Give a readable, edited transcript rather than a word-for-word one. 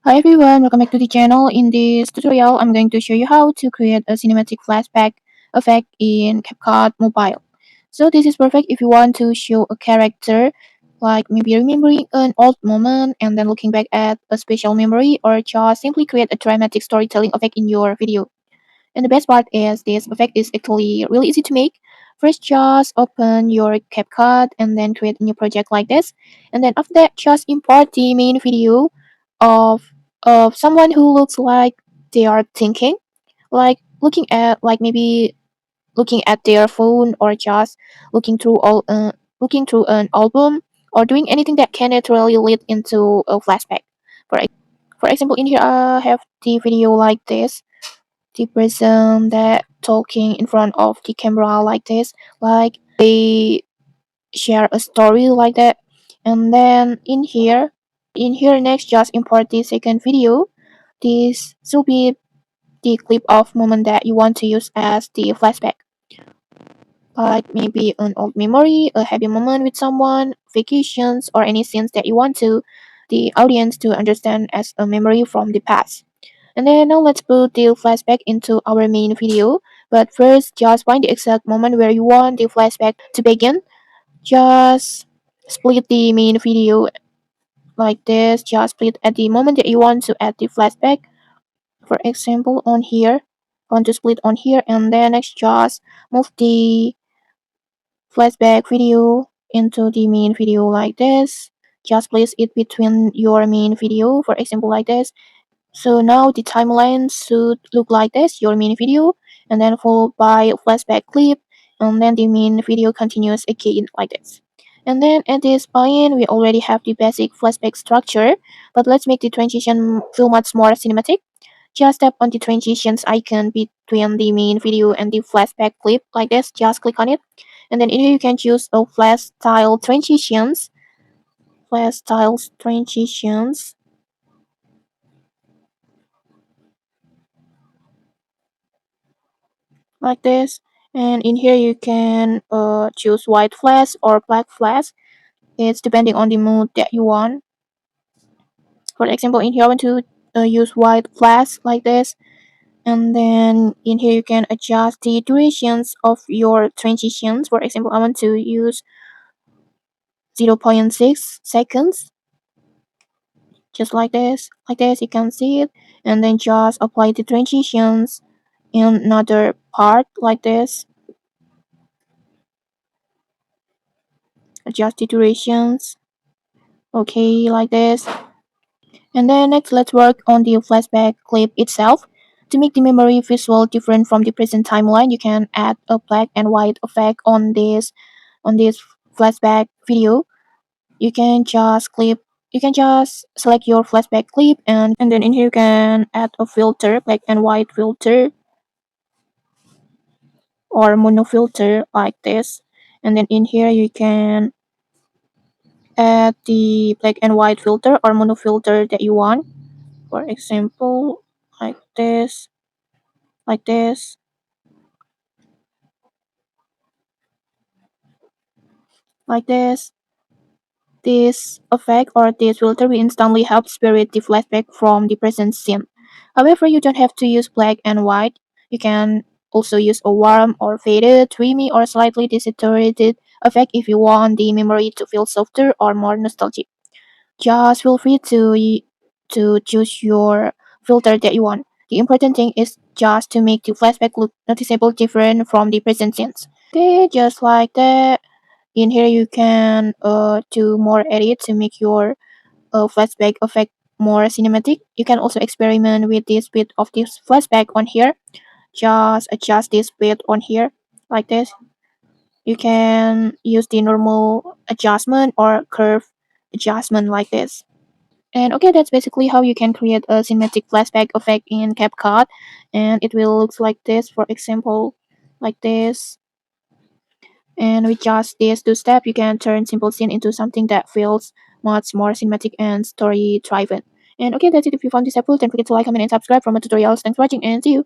Hi everyone, welcome back to the channel. In this tutorial, I'm going to show you how to create a cinematic flashback effect in CapCut Mobile. So this is perfect if you want to show a character, like maybe remembering an old moment and then looking back at a special memory, or just simply create a dramatic storytelling effect in your video. And the best part is this effect is actually really easy to make. First, just open your CapCut and then create a new project like this. And then after that, just import the main video of someone who looks like they are thinking, like looking at maybe looking at their phone or just looking through an album or doing anything that can naturally lead into a flashback. For for example, in here I have the video like this, the person that talking in front of the camera like this, like they share a story like that. And then in here next, just import the second video. This should be the clip of moment that you want to use as the flashback, like maybe an old memory, a happy moment with someone, vacations, or any scenes that you want to the audience to understand as a memory from the past. And then now let's put the flashback into our main video. But first, just find the exact moment where you want the flashback to begin. Just split the main video like this. Just split at the moment that you want to add the flashback. For example, on here, I want to split on here, and then next just move the flashback video into the main video like this. Just place it between your main video, for example, like this. So now the timeline should look like this, your main video, and then followed by a flashback clip, and then the main video continues again like this. And then at this point, we already have the basic flashback structure, but let's make the transition feel much more cinematic. Just tap on the transitions icon between the main video and the flashback clip like this, just click on it. And then in here you can choose a flash styles transitions like this. And in here you can choose white flash or black flash. It's depending on the mood that you want. For example, in here I want to use white flash like this. And then in here you can adjust the durations of your transitions. For example, I want to use 0.6 seconds, just like this. Like this, you can see it. And then just apply the transitions in another part like this. Adjust the durations. Okay, like this. And then next, let's work on the flashback clip itself. To make the memory visual different from the present timeline, you can add a black and white effect on this flashback video. You can just select your flashback clip, and then in here you can add a filter, black and white filter or mono filter like this. And then in here you can add the black and white filter or mono filter that you want. For example, like this, like this, like this. This effect or this filter will instantly help spirit the flashback from the present scene. However, you don't have to use black and white. You can also use a warm or faded, dreamy, or slightly desaturated effect if you want the memory to feel softer or more nostalgic. Just feel free to choose your filter that you want. The important thing is just to make the flashback look noticeable different from the present scenes. Okay, just like that. In here you can do more edits to make your flashback effect more cinematic. You can also experiment with this bit of this flashback on here. Just adjust this bit on here like this. You can use the normal adjustment or curve adjustment like this. And okay, that's basically how you can create a cinematic flashback effect in CapCut. And it will look like this, for example, like this. And with just these two steps, you can turn simple scene into something that feels much more cinematic and story driven. And okay, that's it. If you found this helpful, don't forget to like, comment, and subscribe for more tutorials. Thanks for watching, and see you.